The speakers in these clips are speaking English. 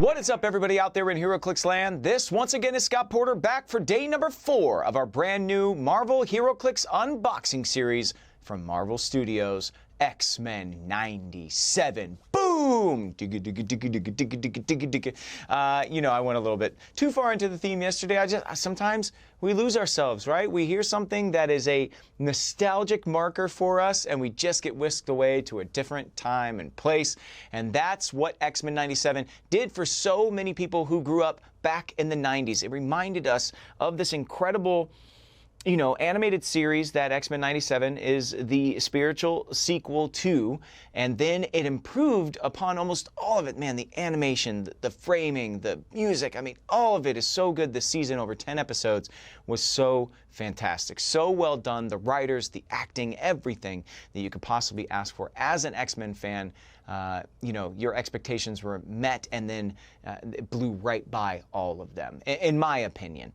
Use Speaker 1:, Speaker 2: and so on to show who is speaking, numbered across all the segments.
Speaker 1: What is up, everybody out there in HeroClix land? This, once again, is Scott Porter back for day number 4 of our brand new Marvel HeroClix unboxing series from Marvel Studios, X-Men 97. Boom! You know, I went a little bit too far into the theme yesterday. Sometimes we lose ourselves, right? We hear something that is a nostalgic marker for us, and we just get whisked away to a different time and place. And that's what X-Men 97 did for so many people who grew up back in the 90s. It reminded us of this incredible, you know, animated series that X-Men 97 is the spiritual sequel to, and then it improved upon almost all of it. Man, the animation, the framing, the music, I mean, all of it is so good this season. Over 10 episodes was so fantastic. So well done. The writers, the acting, everything that you could possibly ask for as an X-Men fan. You know, your expectations were met, and then it blew right by all of them, in my opinion.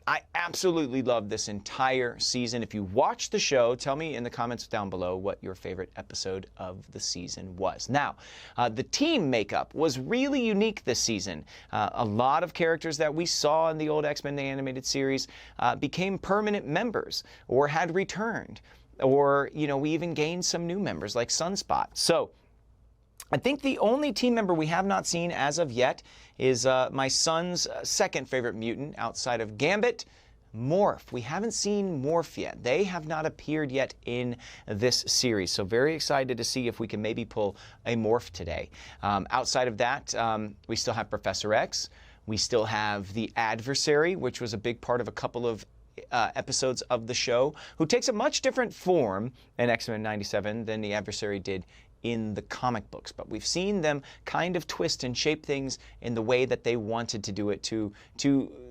Speaker 1: I absolutely love this entire season. If you watched the show, tell me in the comments down below what your favorite episode of the season was. Now, the team makeup was really unique this season. A lot of characters that we saw in the old X-Men animated series became permanent members or had returned. Or, you know, we even gained some new members like Sunspot. So I think the only team member we have not seen as of yet is my son's second favorite mutant outside of Gambit, Morph. We haven't seen Morph yet. They have not appeared yet in this series. So very excited to see if we can maybe pull a Morph today. Outside of that, we still have Professor X. We still have the Adversary, which was a big part of a couple of episodes of the show, who takes a much different form in X-Men 97 than the Adversary did in the comic books. But we've seen them kind of twist and shape things in the way that they wanted to do it to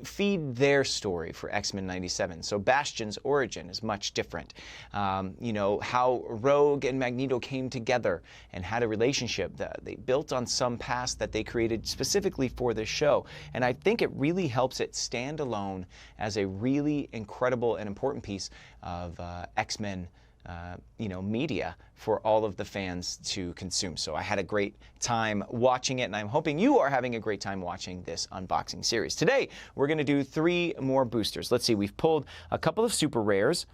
Speaker 1: feed their story for X-Men 97. So Bastion's origin is much different. You know, how Rogue and Magneto came together and had a relationship that they built on some past that they created specifically for this show. And I think it really helps it stand alone as a really incredible and important piece of X-Men you know, media for all of the fans to consume. So I had a great time watching it, and I'm hoping you are having a great time watching this unboxing series. Today, we're going to do 3 more boosters. Let's see, we've pulled a couple of super rares,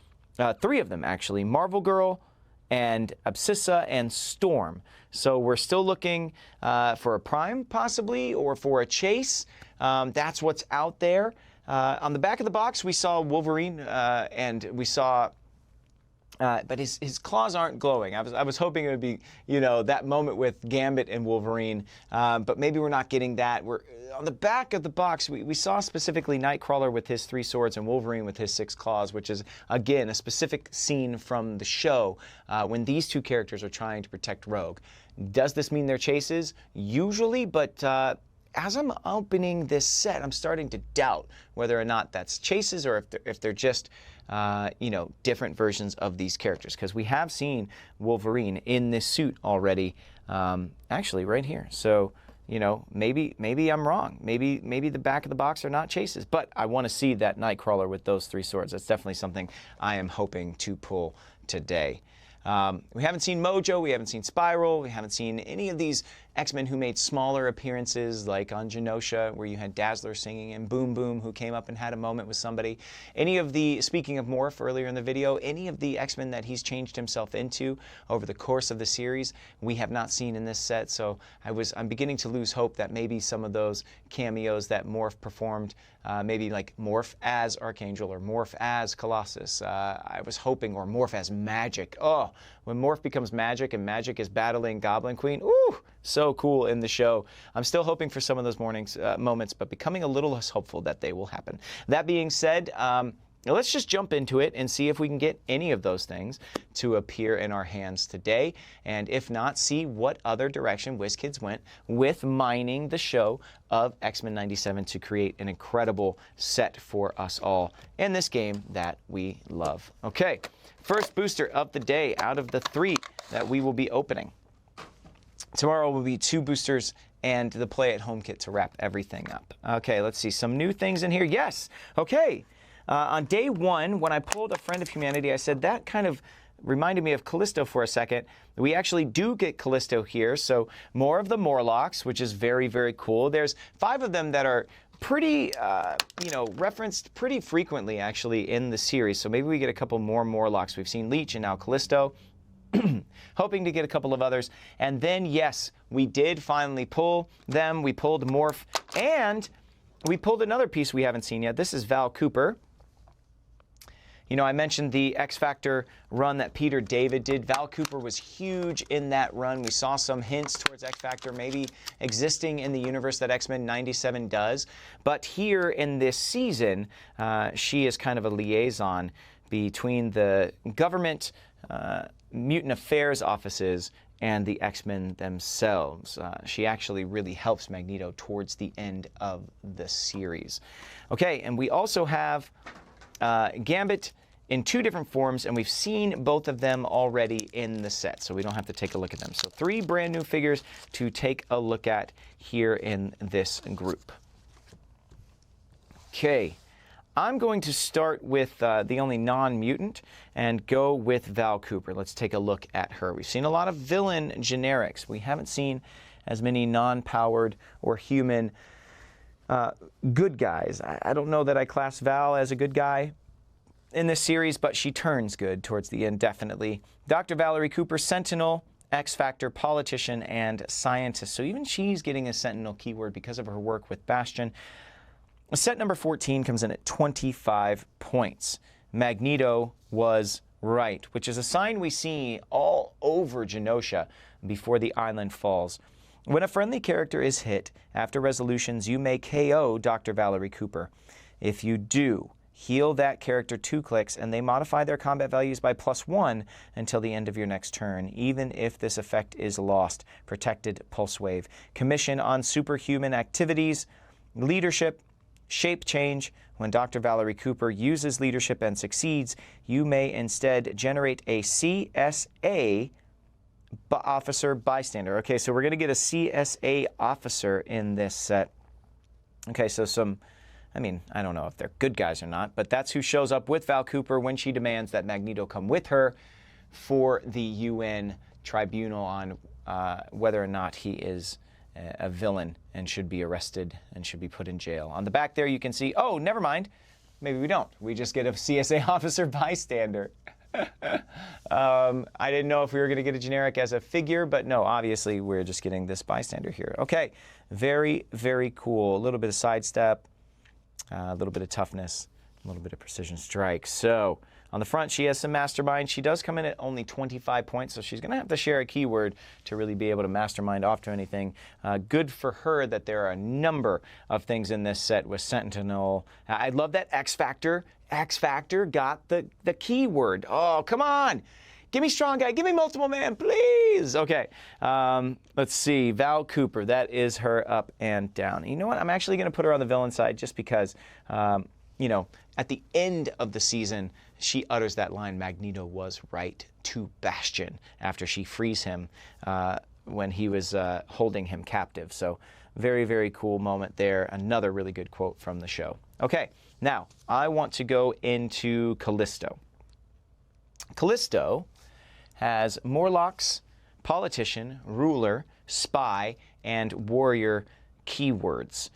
Speaker 1: 3 of them actually, Marvel Girl and Abscissa and Storm. So we're still looking for a Prime possibly, or for a Chase. That's what's out there. On the back of the box, we saw Wolverine and we saw but his claws aren't glowing. I was hoping it would be, you know, that moment with Gambit and Wolverine, but maybe we're not getting that. We're on the back of the box. We saw specifically Nightcrawler with his 3 swords and Wolverine with his 6 claws, which is again a specific scene from the show when these 2 characters are trying to protect Rogue. Does this mean they're chases? Usually, but as I'm opening this set, I'm starting to doubt whether or not that's chases or if they're just, you know, different versions of these characters. Because we have seen Wolverine in this suit already, actually right here. So, you know, maybe I'm wrong. Maybe the back of the box are not chases. But I want to see that Nightcrawler with those 3 swords. That's definitely something I am hoping to pull today. We haven't seen Mojo, we haven't seen Spiral, we haven't seen any of these X-Men who made smaller appearances, like on Genosha, where you had Dazzler singing, and Boom Boom, who came up and had a moment with somebody. Any of the, speaking of Morph earlier in the video, any of the X-Men that he's changed himself into over the course of the series, we have not seen in this set, so I'm beginning to lose hope that maybe some of those cameos that Morph performed, maybe like Morph as Archangel or Morph as Colossus, I was hoping, or Morph as Magic. Oh, when Morph becomes Magic and Magic is battling Goblin Queen, ooh, so cool in the show. I'm still hoping for some of those moments, but becoming a little less hopeful that they will happen. That being said, let's just jump into it and see if we can get any of those things to appear in our hands today. And if not, see what other direction WizKids went with mining the show of X-Men 97 to create an incredible set for us all in this game that we love. Okay, first booster of the day out of the 3 that we will be opening. Tomorrow will be 2 boosters and the Play at Home kit to wrap everything up. Okay, let's see. Some new things in here. Yes. Okay. On day 1, when I pulled a Friend of Humanity, I said that kind of reminded me of Callisto for a second. We actually do get Callisto here, so more of the Morlocks, which is very, very cool. There's 5 of them that are pretty, referenced pretty frequently, actually, in the series. So maybe we get a couple more Morlocks. We've seen Leech and now Callisto. Hoping to get a couple of others. And then, yes, we did finally pull them. We pulled Morph, and we pulled another piece we haven't seen yet. This is Val Cooper. You know, I mentioned the X Factor run that Peter David did. Val Cooper was huge in that run. We saw some hints towards X Factor maybe existing in the universe that X-Men 97 does. But here in this season, she is kind of a liaison between the government mutant affairs offices and the X-Men themselves. She actually really helps Magneto towards the end of the series. Okay, and we also have Gambit in 2 different forms, and we've seen both of them already in the set, so we don't have to take a look at them. So 3 brand new figures to take a look at here in this group. Okay. I'm going to start with the only non-mutant and go with Val Cooper. Let's take a look at her. We've seen a lot of villain generics. We haven't seen as many non-powered or human good guys. I don't know that I class Val as a good guy in this series, but she turns good towards the end, definitely. Dr. Valerie Cooper, Sentinel, X-Factor, politician, and scientist. So even she's getting a Sentinel keyword because of her work with Bastion. Set number 14 comes in at 25 points. Magneto was right, which is a sign we see all over Genosha before the island falls. When a friendly character is hit, after resolutions, you may KO Dr. Valerie Cooper. If you do, heal that character 2 clicks, and they modify their combat values by +1 until the end of your next turn, even if this effect is lost. Protected Pulse Wave. Commission on superhuman activities, leadership, shape change. When Dr. Valerie Cooper uses leadership and succeeds, you may instead generate a CSA officer bystander. Okay, so we're going to get a CSA officer in this set. Okay, so I don't know if they're good guys or not, but that's who shows up with Val Cooper when she demands that Magneto come with her for the UN tribunal on whether or not he is a villain and should be arrested and should be put in jail. On the back there you can see, oh, never mind. Maybe we don't. We just get a CSA officer bystander. I didn't know if we were going to get a generic as a figure, but no, obviously we're just getting this bystander here. Okay, very, very cool. A little bit of sidestep, a little bit of toughness, a little bit of precision strike. So on the front, she has some mastermind. She does come in at only 25 points, so she's going to have to share a keyword to really be able to mastermind off to anything. Good for her that there are a number of things in this set with Sentinel. I love that X Factor. X Factor got the keyword. Oh, come on. Give me strong guy. Give me multiple man, please. Okay. Let's see. Val Cooper. That is her up and down. You know what? I'm actually going to put her on the villain side just because, at the end of the season, she utters that line, Magneto was right, to Bastion, after she frees him when he was holding him captive. So very, very cool moment there. Another really good quote from the show. Okay, now I want to go into Callisto. Callisto has Morlocks, politician, ruler, spy, and warrior keywords.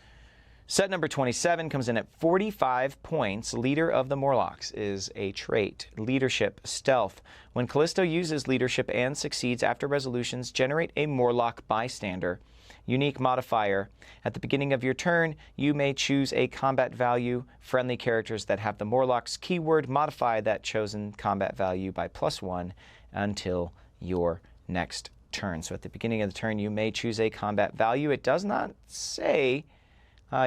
Speaker 1: Set number 27 comes in at 45 points. Leader of the Morlocks is a trait. Leadership, stealth. When Callisto uses leadership and succeeds after resolutions, generate a Morlock bystander. Unique modifier. At the beginning of your turn, you may choose a combat value. Friendly characters that have the Morlock's keyword modify that chosen combat value by +1 until your next turn. So at the beginning of the turn, you may choose a combat value. It does not say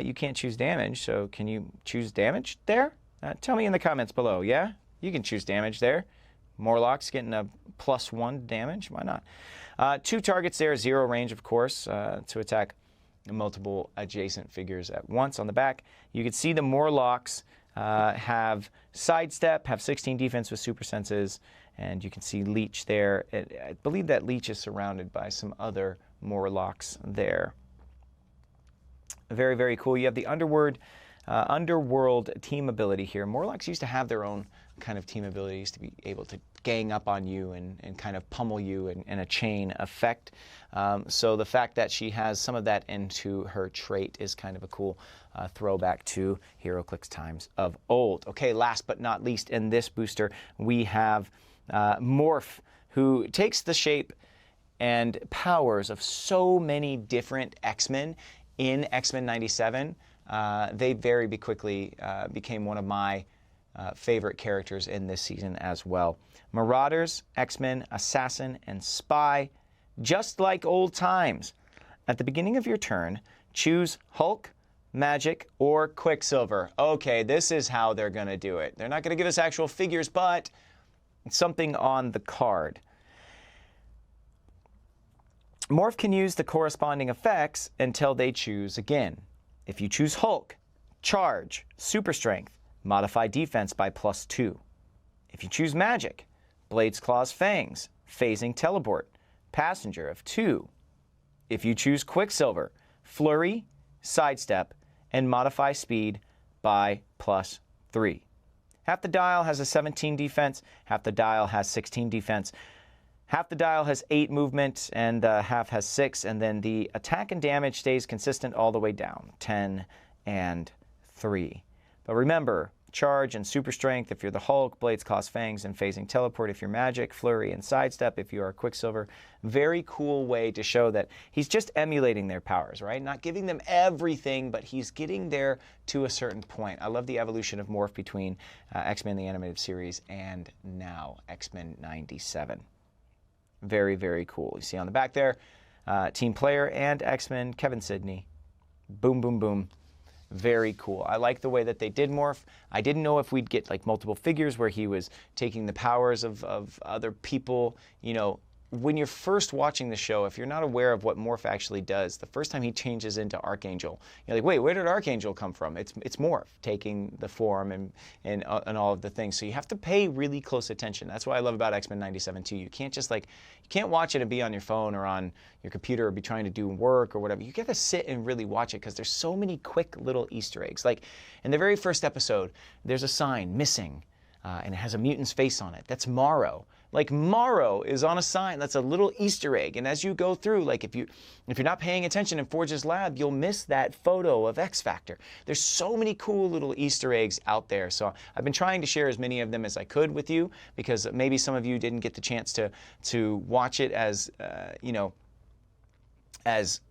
Speaker 1: you can't choose damage, so can you choose damage there? Tell me in the comments below, yeah? You can choose damage there. Morlocks getting a +1 damage, why not? 2 targets there, 0 range, of course, to attack multiple adjacent figures at once. On the back, you can see the Morlocks have sidestep, have 16 defense with super senses, and you can see Leech there. I believe that Leech is surrounded by some other Morlocks there. Very, very cool. You have the Underworld underworld team ability here. Morlocks used to have their own kind of team abilities to be able to gang up on you and kind of pummel you in a chain effect. So the fact that she has some of that into her trait is kind of a cool throwback to HeroClix times of old. Okay, last but not least in this booster, we have Morph, who takes the shape and powers of so many different X-Men in X-Men 97. They very quickly became one of my favorite characters in this season as well. Marauders, X-Men, Assassin, and Spy, just like old times. At the beginning of your turn, choose Hulk, Magic, or Quicksilver. Okay, this is how they're going to do it. They're not going to give us actual figures, but something on the card. Morph can use the corresponding effects until they choose again. If you choose Hulk, Charge, Super Strength, modify defense by +2. If you choose Magic, Blades, Claws, Fangs, phasing teleport, passenger of 2. If you choose Quicksilver, Flurry, Sidestep, and modify speed by +3. Half the dial has a 17 defense, half the dial has 16 defense, half the dial has 8 movement, and half has 6, and then the attack and damage stays consistent all the way down, 10 and 3. But remember, Charge and Super Strength if you're the Hulk, Blades, Claws, Fangs, and phasing teleport if you're Magic, Flurry, and Sidestep if you are Quicksilver. Very cool way to show that he's just emulating their powers, right? Not giving them everything, but he's getting there to a certain point. I love the evolution of Morph between X-Men the Animated Series and now X-Men 97. Very, very cool. You see on the back there, Team Player and X-Men, Kevin Sidney. Boom, boom, boom. Very cool. I like the way that they did Morph. I didn't know if we'd get like multiple figures where he was taking the powers of other people. You know, when you're first watching the show, if you're not aware of what Morph actually does, the first time he changes into Archangel, you're like, wait, where did Archangel come from? It's Morph taking the form and all of the things. So you have to pay really close attention. That's what I love about X-Men 97 too. You can't just like, you can't watch it and be on your phone or on your computer or be trying to do work or whatever. You get to sit and really watch it because there's so many quick little Easter eggs. Like in the very first episode, there's a sign missing and it has a mutant's face on it. That's Morrow. Like Morrow is on a sign. That's a little Easter egg. And as you go through, like if you're not paying attention in Forge's lab, you'll miss that photo of X Factor. There's so many cool little Easter eggs out there. So I've been trying to share as many of them as I could with you because maybe some of you didn't get the chance to watch it as as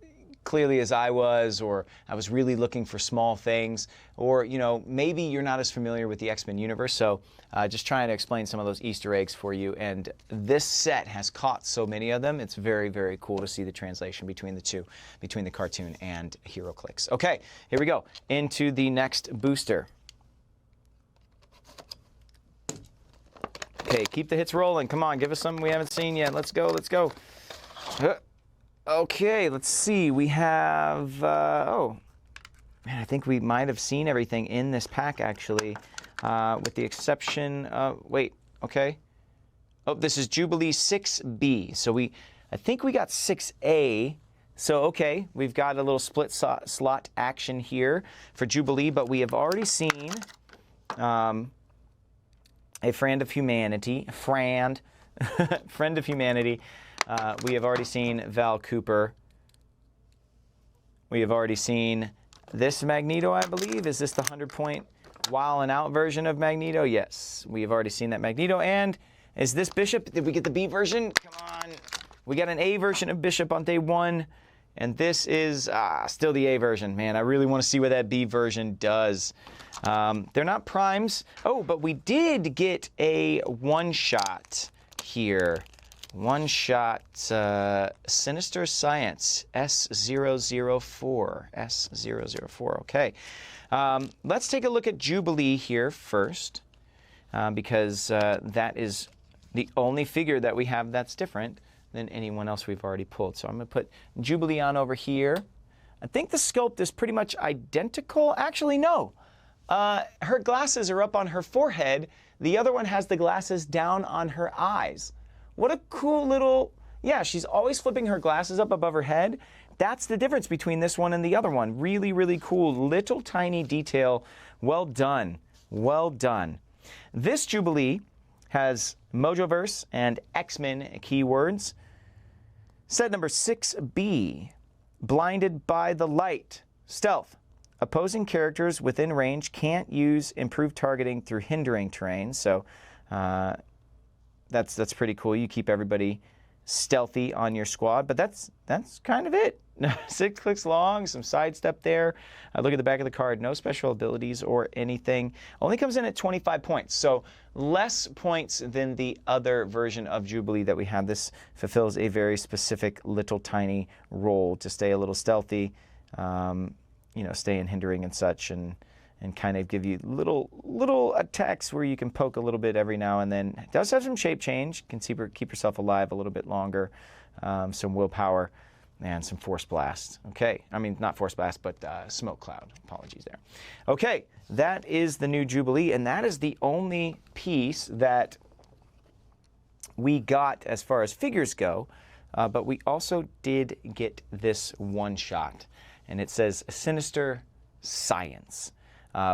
Speaker 1: clearly as I was, or I was really looking for small things, or maybe you're not as familiar with the X-Men universe, so just trying to explain some of those Easter eggs for you. And this set has caught so many of them. It's very, very cool to see the translation between the two, between the cartoon and HeroClix. Okay, here we go into the next booster. Okay, keep the hits rolling. Come on, give us something we haven't seen yet. Let's go, let's go. Okay, let's see. We have, oh, man, I think we might have seen everything in this pack, actually, with the exception of, wait, okay. Oh, this is Jubilee 6B. So I think we got 6A. So, okay, we've got a little split slot action here for Jubilee, but we have already seen a friend of humanity, friend of humanity. We have already seen Val Cooper. We have already seen this Magneto, I believe. Is this the 100-point while and out version of Magneto? Yes, we have already seen that Magneto. And is this Bishop? Did we get the B version? Come on. We got an A version of Bishop on day 1. And this is still the A version. Man, I really want to see what that B version does. They're not primes. Oh, but we did get a one-shot here. One-shot Sinister Science, S004. S004, okay. Let's take a look at Jubilee here first, because that is the only figure that we have that's different than anyone else we've already pulled. So I'm going to put Jubilee on over here. I think the sculpt is pretty much identical. Actually, no. Her glasses are up on her forehead. The other one has the glasses down on her eyes. What a cool little, yeah, she's always flipping her glasses up above her head. that's the difference between this one and the other one. Really, really cool. Little tiny detail. Well done. Well done. This Jubilee has Mojoverse and X-Men keywords. Set number 6B, Blinded by the Light. Stealth. Opposing characters within range can't use improved targeting through hindering terrain. So that's pretty cool. You keep everybody stealthy on your squad, but that's kind of it. 6 clicks long, some sidestep there. Look at the back of the card. No special abilities or anything. Only comes in at 25 points, so less points than the other version of Jubilee that we have. This fulfills a very specific little tiny role to stay a little stealthy, you know, stay in hindering and such, and kind of give you little attacks where you can poke a little bit every now and then. It does have some shape change. Can keep yourself alive a little bit longer. Some willpower and some force blast. Okay, I mean not force blast, but smoke cloud. Apologies there. Okay, that is the new Jubilee, and that is the only piece that we got as far as figures go. But we also did get this one shot, and it says Sinister Science.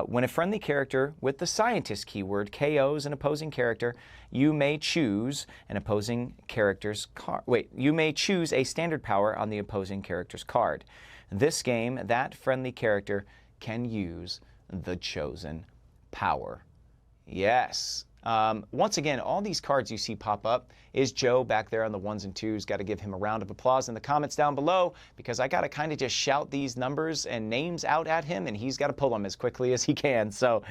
Speaker 1: When a friendly character with the Scientist keyword KOs an opposing character, you may choose an opposing character's card. You may choose a standard power on the opposing character's card. This game, that friendly character can use the chosen power. Yes. Once again, all these cards you see pop up is Joe back there on the 1s and 2s. Got to give him a round of applause in the comments down below, because I got to kind of just shout these numbers and names out at him, and he's got to pull them as quickly as he can. So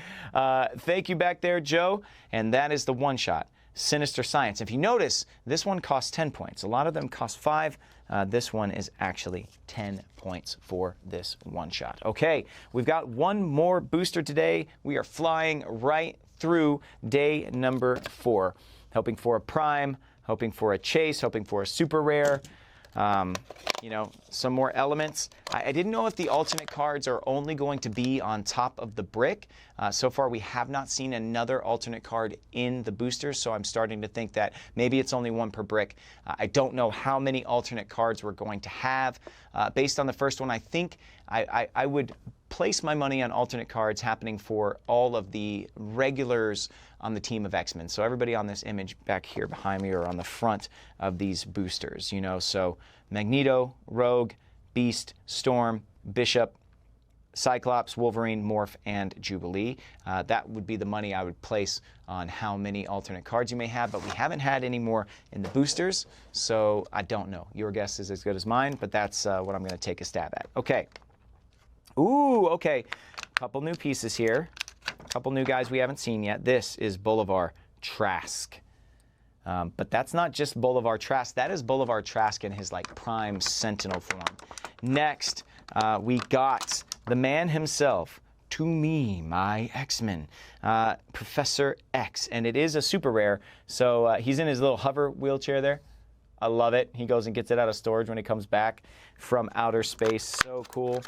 Speaker 1: thank you back there, Joe. And that is the one shot, Sinister Science. If you notice, this one costs 10 points. A lot of them cost 5. This one is actually 10 points for this one shot. Okay, we've got one more booster today. We are flying right through day number 4. Hoping for a prime, hoping for a chase, hoping for a super rare. You know, some more elements. I didn't know if the alternate cards are only going to be on top of the brick. So far, we have not seen another alternate card in the boosters, so I'm starting to think that maybe it's only one per brick. I don't know how many alternate cards we're going to have. Based on the first one, I think I would place my money on alternate cards happening for all of the regulars on the team of X-Men. So everybody on this image back here behind me or on the front of these boosters, you know, so Magneto, Rogue, Beast, Storm, Bishop, Cyclops, Wolverine, Morph, and Jubilee. That would be the money I would place on how many alternate cards you may have, but we haven't had any more in the boosters, so I don't know. Your guess is as good as mine, but that's what I'm going to take a stab at. Okay. Ooh, okay. Couple new pieces here. A couple new guys we haven't seen yet. This is Bolivar Trask. But that's not just Bolivar Trask. That is Bolivar Trask in his like prime Sentinel form. Next, we got the man himself, to me, my X-Men, Professor X. And it is a super rare. So he's in his little hover wheelchair there. I love it. He goes and gets it out of storage when he comes back from outer space. So cool.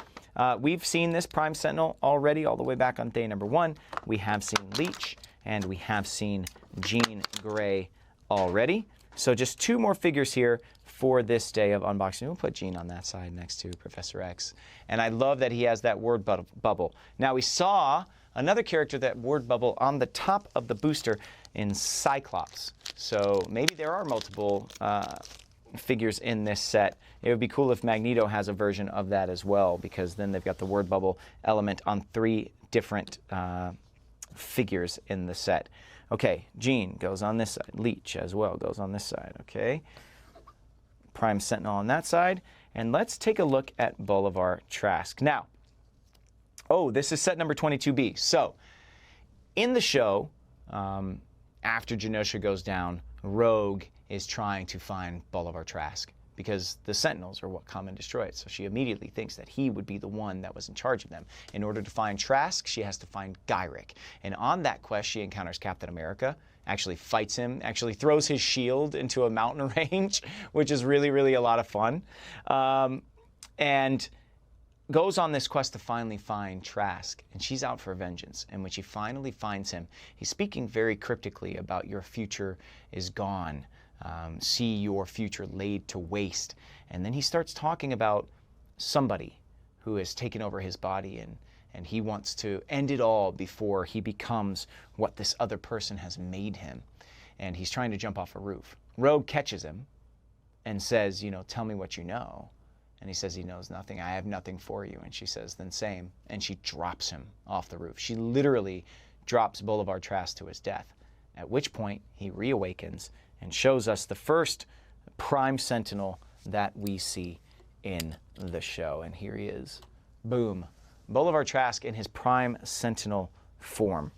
Speaker 1: We've seen this Prime Sentinel already all the way back on day number 1. We have seen Leech, and we have seen Jean Grey already. So just 2 more figures here for this day of unboxing. We'll put Jean on that side next to Professor X. And I love that he has that word bubble. Now, we saw another character, that word bubble, on the top of the booster in Cyclops. So maybe there are multiple figures in this set. It would be cool if Magneto has a version of that as well, because then they've got the word bubble element on 3 different figures in the set. Okay, Jean goes on this side. Leech as well goes on this side. Okay, Prime Sentinel on that side. And let's take a look at Bolivar Trask. Now, oh, this is set number 22B. So, in the show, after Genosha goes down, Rogue is trying to find Bolivar Trask, because the Sentinels are what come and destroy it. So she immediately thinks that he would be the one that was in charge of them. In order to find Trask, she has to find Gyrick. And on that quest, she encounters Captain America, actually fights him, actually throws his shield into a mountain range, which is really, really a lot of fun. And goes on this quest to finally find Trask, and she's out for vengeance. And when she finally finds him, he's speaking very cryptically about your future is gone. See your future laid to waste. And then he starts talking about somebody who has taken over his body, and he wants to end it all before he becomes what this other person has made him. And he's trying to jump off a roof. Rogue catches him and says, you know, tell me what you know. And he says he knows nothing. I have nothing for you. And she says, then same. And she drops him off the roof. She literally drops Bolivar Trask to his death, at which point he reawakens and shows us the first Prime Sentinel that we see in the show. And here he is. Boom. Bolivar Trask in his Prime Sentinel form.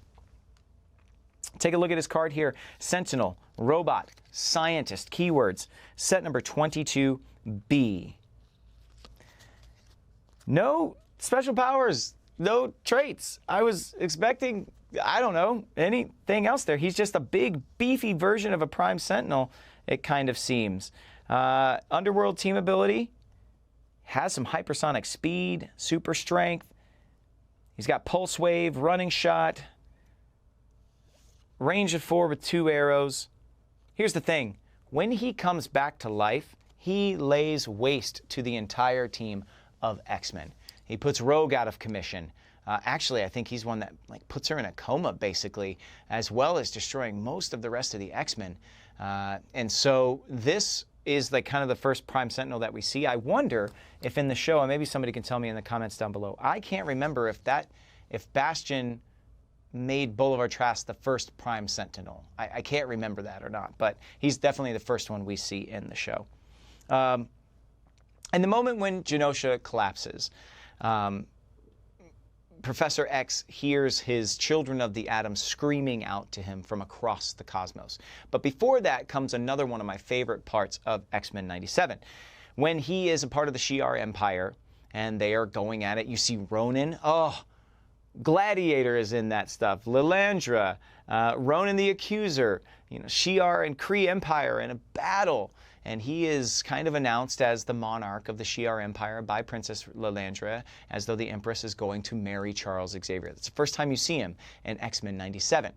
Speaker 1: Take a look at his card here. Sentinel, robot, scientist, keywords, set number 22B. No special powers, no traits. I was expecting, I don't know, anything else there. He's just a big, beefy version of a Prime Sentinel, it kind of seems. Underworld team ability, has some hypersonic speed, super strength. He's got pulse wave, running shot, range of 4 with 2 arrows. Here's the thing. When he comes back to life, he lays waste to the entire team of X-Men. He puts Rogue out of commission. Actually, I think he's one that puts her in a coma, basically, as well as destroying most of the rest of the X-Men. And so this is kind of the first Prime Sentinel that we see. I wonder if in the show, and maybe somebody can tell me in the comments down below, I can't remember if Bastion made Bolivar Trask the first Prime Sentinel. I can't remember that or not, but he's definitely the first one we see in the show. And the moment when Genosha collapses, Professor X hears his children of the atom screaming out to him from across the cosmos. But before that comes another one of my favorite parts of X-Men 97. When he is a part of the Shi'ar Empire and they are going at it, you see Ronan. Oh, Gladiator is in that stuff. Lilandra, Ronan the Accuser, Shi'ar and Kree Empire in a battle. And he is kind of announced as the monarch of the Shi'ar Empire by Princess Lilandra, as though the Empress is going to marry Charles Xavier. That's the first time you see him in X-Men 97.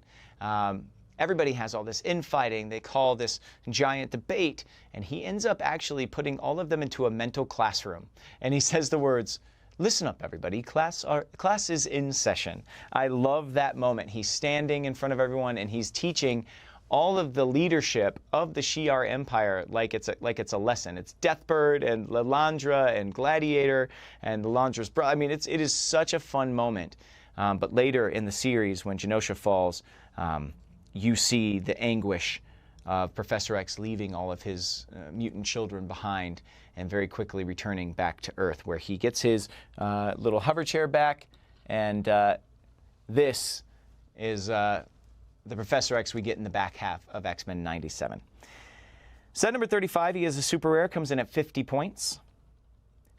Speaker 1: Everybody has all this infighting. They call this giant debate. And he ends up actually putting all of them into a mental classroom. And he says the words, "Listen up, everybody. Class is in session." I love that moment. He's standing in front of everyone and he's teaching all of the leadership of the Shi'ar Empire like it's a lesson. It's Deathbird and Lilandra and Gladiator and Lilandra's brother. I mean, it is such a fun moment. But later in the series, when Genosha falls, you see the anguish of Professor X leaving all of his mutant children behind and very quickly returning back to Earth, where he gets his little hover chair back. And this is the Professor X we get in the back half of X-Men 97. Set number 35, he is a super rare, comes in at 50 points.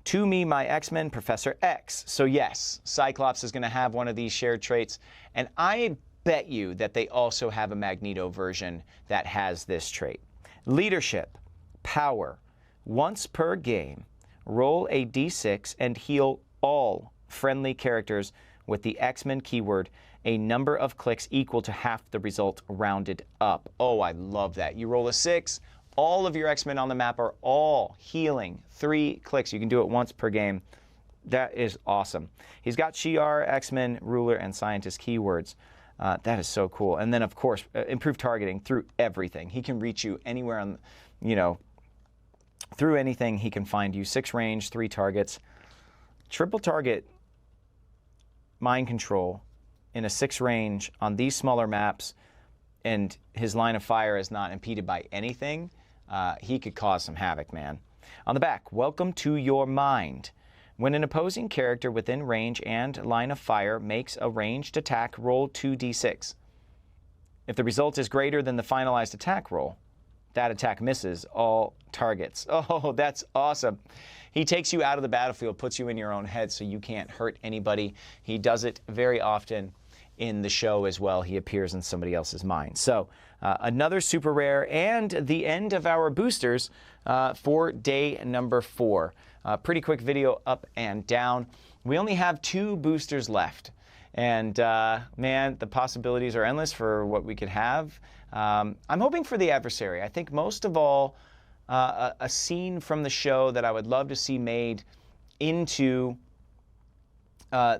Speaker 1: To Me, My X-Men, Professor X. So yes, Cyclops is going to have one of these shared traits. And I bet you that they also have a Magneto version that has this trait. Leadership, power. Once per game, roll a d6 and heal all friendly characters with the X-Men keyword, a number of clicks equal to half the result rounded up. Oh, I love that. You roll a 6, all of your X-Men on the map are all healing 3 clicks. You can do it once per game. That is awesome. He's got Shi'ar, X-Men, Ruler, and Scientist keywords. That is so cool. And then, of course, improved targeting through everything. He can reach you anywhere on, through anything he can find you. 6 range, 3 targets. Triple target mind control in a 6 range on these smaller maps, and his line of fire is not impeded by anything. He could cause some havoc, man. On the back, welcome to your mind. When an opposing character within range and line of fire makes a ranged attack, roll 2d6. If the result is greater than the finalized attack roll, that attack misses all targets. Oh, that's awesome. He takes you out of the battlefield, puts you in your own head so you can't hurt anybody. He does it very often in the show as well. He appears in somebody else's mind. So another super rare and the end of our boosters for day number 4. Pretty quick video up and down. We only have 2 boosters left. And man, the possibilities are endless for what we could have. I'm hoping for the adversary. I think most of all, a scene from the show that I would love to see made into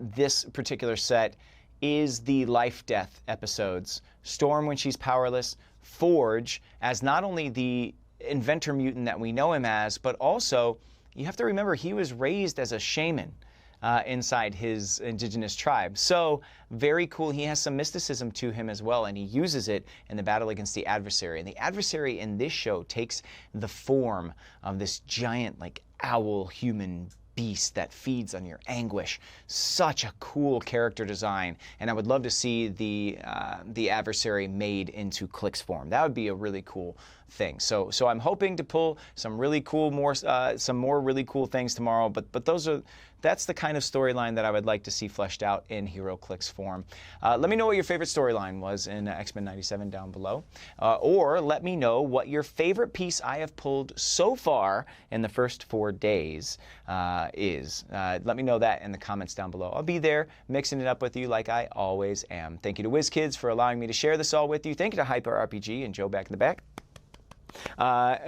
Speaker 1: this particular set is the life-death episodes. Storm when she's powerless, Forge as not only the inventor mutant that we know him as, but also you have to remember he was raised as a shaman inside his indigenous tribe. So very cool. He has some mysticism to him as well, and he uses it in the battle against the adversary. And the adversary in this show takes the form of this giant, like, owl human beast that feeds on your anguish. Such a cool character design, and I would love to see the adversary made into Clix form. That would be a really cool thing. So I'm hoping to pull some really cool some more really cool things tomorrow. But that's the kind of storyline that I would like to see fleshed out in HeroClix form. Let me know what your favorite storyline was in X-Men 97 down below, or let me know what your favorite piece I have pulled so far in the first 4 days is. Let me know that in the comments down below. I'll be there mixing it up with you like I always am. Thank you to WizKids for allowing me to share this all with you. Thank you to HyperRPG and Joe back in the back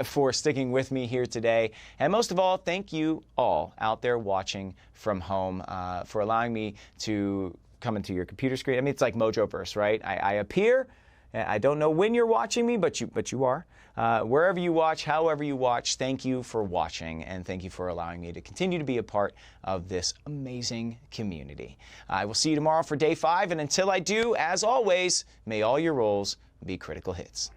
Speaker 1: for sticking with me here today. And most of all, thank you all out there watching from home for allowing me to come into your computer screen. I mean, it's like Mojoverse, right? I appear. I don't know when you're watching me, but you are. Wherever you watch, however you watch, thank you for watching, and thank you for allowing me to continue to be a part of this amazing community. I will see you tomorrow for day 5, and until I do, as always, may all your rolls be critical hits.